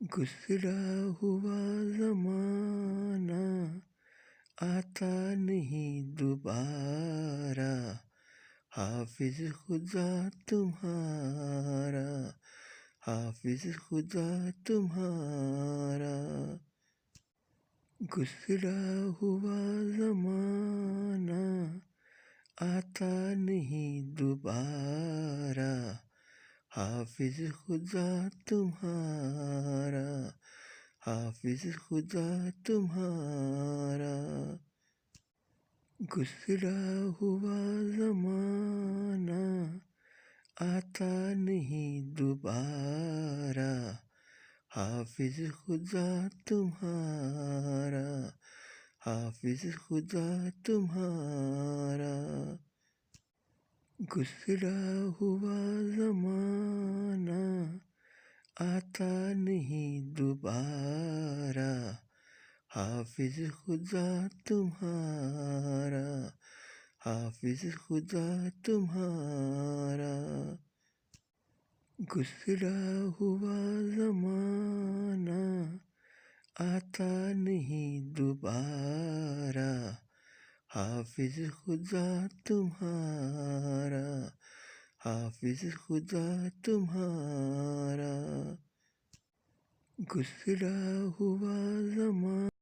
گزرا ہوا زمانہ آتا نہیں دوبارہ، حافظ خدا تمہارا، حافظ خدا تمہارا۔ گزرا ہوا زمانہ آتا نہیں دوبارہ، حافظ خدا تمہارا، حافظ خدا تمہارا۔ گزرا ہوا زمانہ آتا نہیں دوبارہ، حافظ خدا تمہارا، حافظ خدا تمہارا۔ گزرا ہوا زمانہ آتا نہیں دوبارہ، حافظ خدا تمہارا، حافظ خدا تمہارا۔ گزرا ہوا زمانہ آتا نہیں دوبارہ، حافظ خدا تمہارا، حافظ خدا تمہارا۔ گزرا ہوا زمانہ